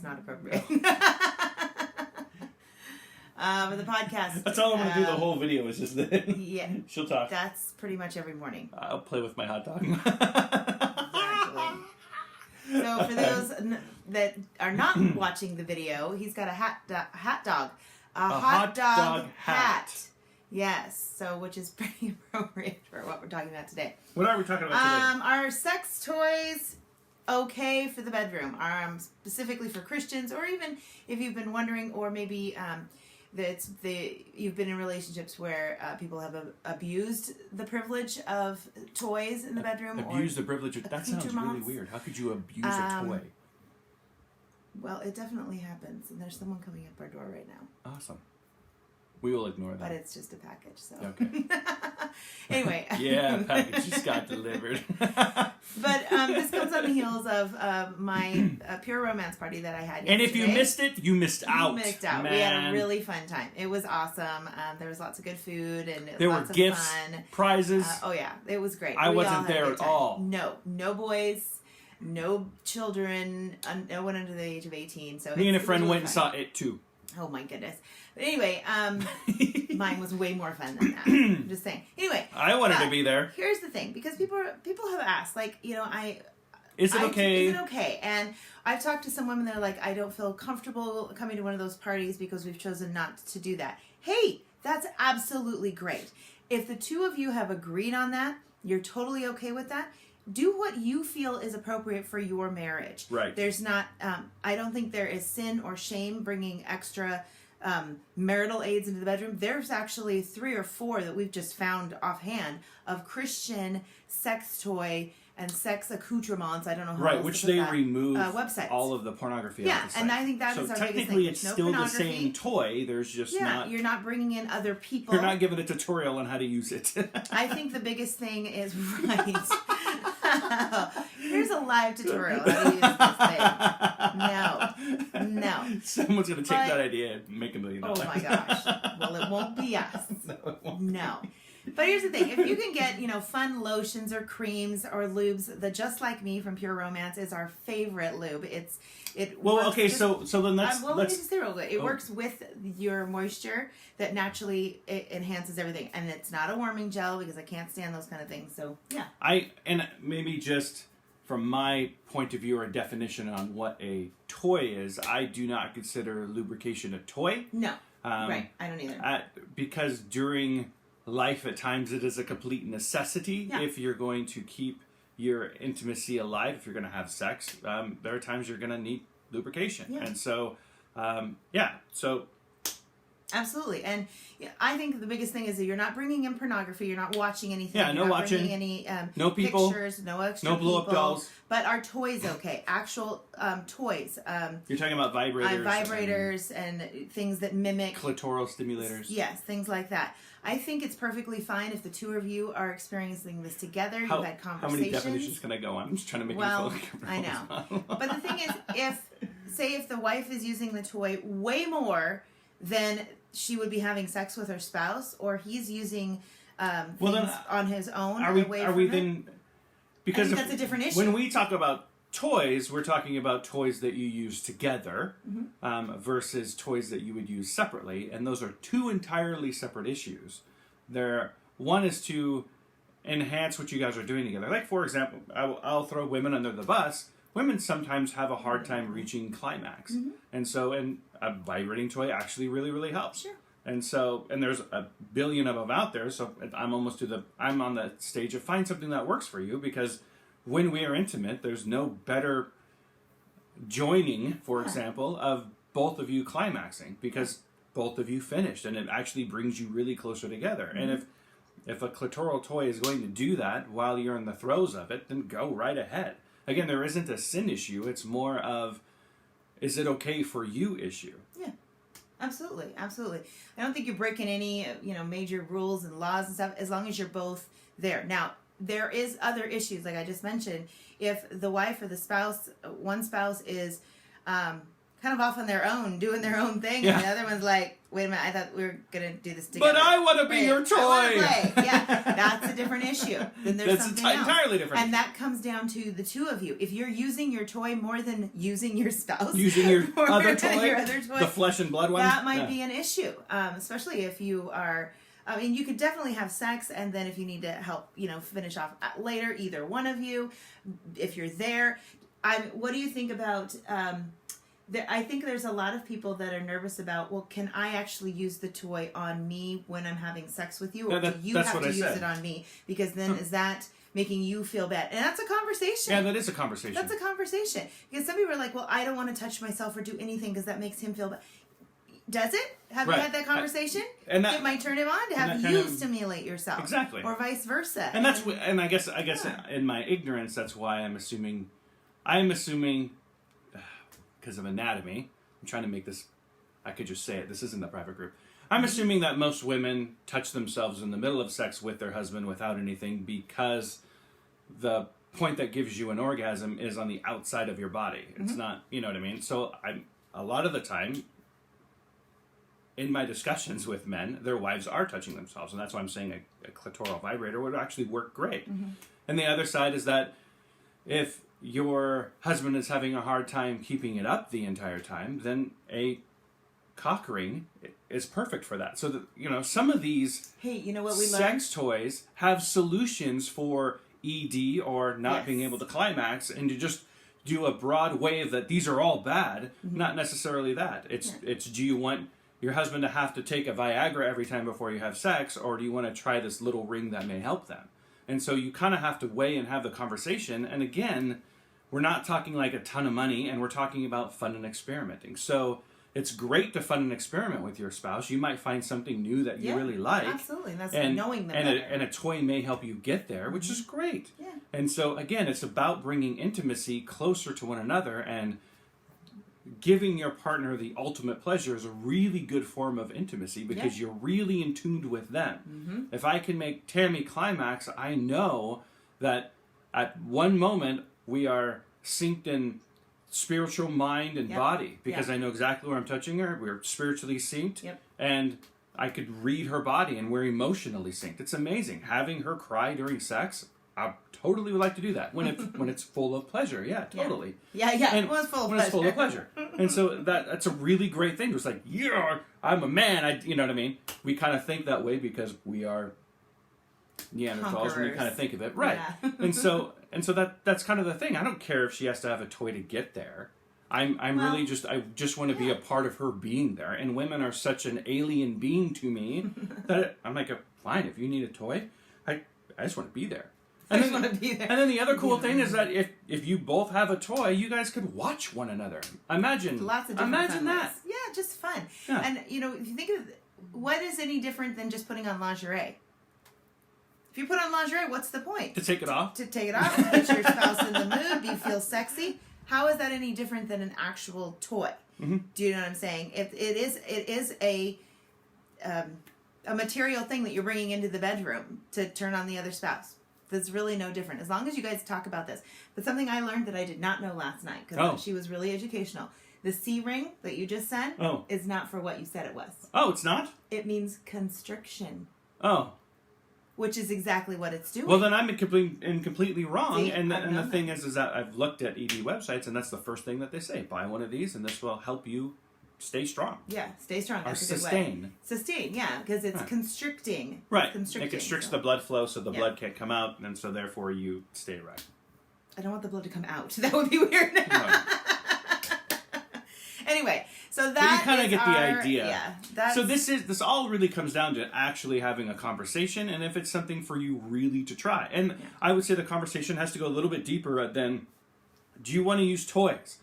not appropriate. But the podcast. That's all I'm going to do the whole video is just that. Yeah. She'll talk. That's pretty much every morning. I'll play with my hot dog. Exactly. So for those that are not watching the video, he's got a hot dog. A hot dog hat. Yes. So, which is pretty appropriate for what we're talking about today. What are we talking about today? Are sex toys okay for the bedroom? Specifically for Christians, or even if you've been wondering, or maybe you've been in relationships where people have abused the privilege of toys in the bedroom. Abuse the privilege of... That sounds really weird. How could you abuse a toy? Well, it definitely happens, and there's someone coming up our door right now. Awesome. We will ignore that. But it's just a package, so... Okay. Anyway. Yeah, package just got delivered. But this comes on the heels of my pure romance party that I had yesterday. And if you missed it, you missed out. You missed out. Man. We had a really fun time. It was awesome. There was lots of good food and there lots were gifts, of fun. Prizes. Oh yeah, it was great. I wasn't there at all. No boys, no children, no one under the age of 18. So me and a friend really went and saw it too. Oh my goodness. But anyway, mine was way more fun than that. I'm just saying. Anyway, I wanted to be there. Here's the thing, because people have asked, like, is it okay? Is it okay? And I've talked to some women that are like, I don't feel comfortable coming to one of those parties because we've chosen not to do that. Hey, that's absolutely great. If the two of you have agreed on that, you're totally okay with that. Do what you feel is appropriate for your marriage. Right. There's not, I don't think there is sin or shame bringing extra marital aids into the bedroom. There's actually 3 or 4 that we've just found offhand of Christian sex toy and sex accoutrements. I don't know how right, else which to put they that. remove Websites. all of the pornography. Yeah, off the site. and I think that is our biggest thing. Technically, it's No still the pornography. same toy. There's just not. You're not bringing in other people. You're not giving a tutorial on how to use it. I think the biggest thing is right. Here's a live tutorial how to use this thing. No. Someone's gonna take that idea and make $1 million. Oh my gosh. Well, it won't be us. No, it won't. No. But here's the thing. If you can get, fun lotions or creams or lubes, the Just Like Me from Pure Romance is our favorite lube. So then let's let me just say real quick. It works with your moisture that naturally it enhances everything. And it's not a warming gel because I can't stand those kind of things. So, yeah. And maybe just from my point of view or definition on what a toy is, I do not consider lubrication a toy. No. Right. I don't either. Because during life, at times, it is a complete necessity if you're going to keep your intimacy alive, if you're going to have sex. There are times you're going to need lubrication. Yeah. And so, so... Absolutely. And I think the biggest thing is that you're not bringing in pornography. You're not watching anything. Yeah, you're no not watching. Bringing any no people. Pictures, no extra no blow-up dolls. But our toys, okay. Actual toys. You're talking about vibrators. Vibrators and things that mimic. Clitoral stimulators. Yes, things like that. I think it's perfectly fine if the two of you are experiencing this together. You've had conversations. How many definitions can I go on? I'm just trying to make you feel like I know. But the thing is, if the wife is using the toy way more than she would be having sex with her spouse, or he's using things on his own. Because that's a different issue. When we talk about toys, we're talking about toys that you use together versus toys that you would use separately, and those are 2 entirely separate issues. One is to enhance what you guys are doing together. Like, for example, I'll throw women under the bus. Women sometimes have a hard time reaching climax, and a vibrating toy actually really, really helps. Sure. And there's a billion of them out there, so I'm on the stage of find something that works for you, because when we are intimate, there's no better joining, for example, of both of you climaxing, because both of you finished, and it actually brings you really closer together. And if a clitoral toy is going to do that while you're in the throes of it, then go right ahead. Again, there isn't a sin issue. It's more of, is it okay for you issue? Yeah, absolutely. Absolutely. I don't think you're breaking any, major rules and laws and stuff, as long as you're both there. Now, there is other issues, like I just mentioned. If the wife or the spouse, one spouse is kind of off on their own, doing their own thing, and the other one's like, wait a minute, I thought we were going to do this together. But I want to be your toy. I want to play. Yeah, that's a different issue. Then there's That's something entirely else. different. And that comes down to the two of you. If you're using your toy more than using your spouse, using your or other toy, your other toy, the flesh and blood one, that might be an issue. Especially if you are. I mean, you could definitely have sex, and then if you need to help, finish off later, either one of you, if you're there. What do you think about? I think there's a lot of people that are nervous about, well, can I actually use the toy on me when I'm having sex with you, or do you have to use it on me? Because then is that making you feel bad? And that's a conversation. Yeah, that is a conversation. That's a conversation. Because some people are like, well, I don't want to touch myself or do anything because that makes him feel bad. Does it? Have you had that conversation? It might turn him on to have you stimulate yourself. Exactly. Or vice versa. And I guess in my ignorance, that's why I'm assuming because of anatomy, I'm trying to make this, I could just say it, this isn't a private group. I'm assuming that most women touch themselves in the middle of sex with their husband without anything because the point that gives you an orgasm is on the outside of your body. It's not, you know what I mean? So a lot of the time, in my discussions with men, their wives are touching themselves, and that's why I'm saying a clitoral vibrator would actually work great. And the other side is that if your husband is having a hard time keeping it up the entire time, then a cock ring is perfect for that. So that, some of these sex toys have solutions for ED or not being able to climax, and to just do a broad wave that these are all bad, not necessarily that. It's do you want your husband to have to take a Viagra every time before you have sex, or do you want to try this little ring that may help them? And so you kind of have to weigh and have the conversation. And again, we're not talking like a ton of money, and we're talking about fun and experimenting. So it's great to fun and experiment with your spouse. You might find something new that you really like. Absolutely. That's knowing them better. And a toy may help you get there, which is great. Yeah. And so again, it's about bringing intimacy closer to one another, and giving your partner the ultimate pleasure is a really good form of intimacy because you're really in tune with them. If I can make Tammy climax, I know that at one moment we are synced in spiritual mind and body because I know exactly where I'm touching her. We're spiritually synced, and I could read her body, and we're emotionally synced. It's amazing. Having her cry during sex, I totally would like to do that when it's full of pleasure. Yeah, totally. Yeah. And when it's full of pleasure. And so that's a really great thing. It's like, I'm a man. You know what I mean? We kind of think that way because we are Neanderthals, and we kind of think of it right. Yeah. and so that's kind of the thing. I don't care if she has to have a toy to get there. I just want to be a part of her being there. And women are such an alien being to me that I'm like, fine, if you need a toy, I just want to be there. And then the other cool thing is that if you both have a toy, you guys could watch one another. Imagine that. Yeah, just fun. Yeah. And if you think of what is any different than just putting on lingerie? If you put on lingerie, what's the point? To take it off. To take it off, get your spouse in the mood, you feel sexy. How is that any different than an actual toy? Do you know what I'm saying? It is a material thing that you're bringing into the bedroom to turn on the other spouse. That's really no different, as long as you guys talk about this. But something I learned that I did not know last night, because she was really educational. The C ring that you just said is not for what you said it was. Oh, it's not? It means constriction. Oh. Which is exactly what it's doing. Well, then I'm completely wrong. See, and the thing is that I've looked at ED websites, and that's the first thing that they say. Buy one of these, and this will help you stay strong. Yeah, stay strong. That's or a good sustain. Way. Sustain, yeah, because it's constricting. Right. Constricting, it constricts the blood flow, so the blood can't come out, and so therefore you stay erect. I don't want the blood to come out. That would be weird. No. Anyway, so that but you kind of get the idea. Yeah. So this all really comes down to actually having a conversation, and if it's something for you really to try. And I would say the conversation has to go a little bit deeper than, do you want to use toys?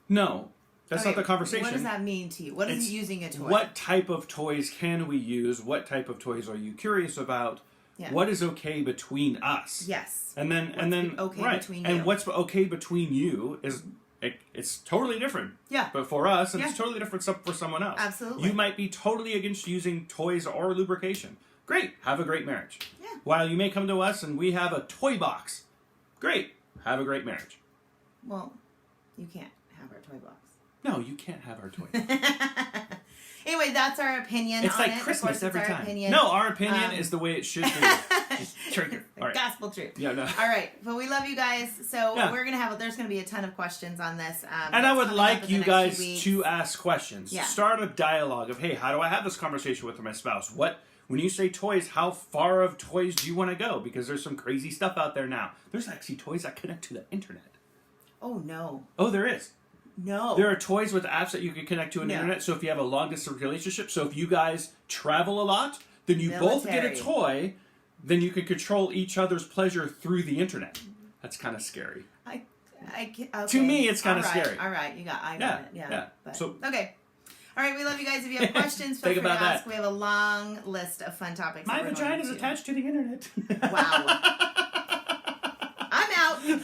No. That's not the conversation. What does that mean to you? What is using a toy? What type of toys can we use? What type of toys are you curious about? Yeah. What is okay between us? Yes. And then okay between you. And what's okay between you is it's totally different. Yeah. But for us, and it's totally different for someone else. Absolutely. You might be totally against using toys or lubrication. Great. Have a great marriage. Yeah. While you may come to us and we have a toy box. Great. Have a great marriage. Well, you can't have our toy box. No, you can't have our toy. Anyway, that's our opinion. It's on like it. Christmas of course, every it's our time. Opinion. No, our opinion is the way it should be. Just trigger. All right. Gospel truth. Yeah, no. All right, but we love you guys. So Yeah. there's gonna be a ton of questions on this. And I would coming up like in the you next guys few weeks. to ask questions. Yeah. Start a dialogue of, hey, how do I have this conversation with my spouse? When you say toys, how far of toys do you want to go? Because there's some crazy stuff out there now. There's actually toys that connect to the internet. Oh no. Oh, there is. No. There are toys with apps that you can connect to an internet. So if you have a long distance relationship, so if you guys travel a lot, then you both get a toy, then you can control each other's pleasure through the internet. That's kind of scary. Okay. To me, it's kind of scary. All right, I got it. Yeah. But, So okay. All right, we love you guys. If you have questions, feel Think free to about ask. that. We have a long list of fun topics. My vagina is attached to the internet. Wow. I'm out.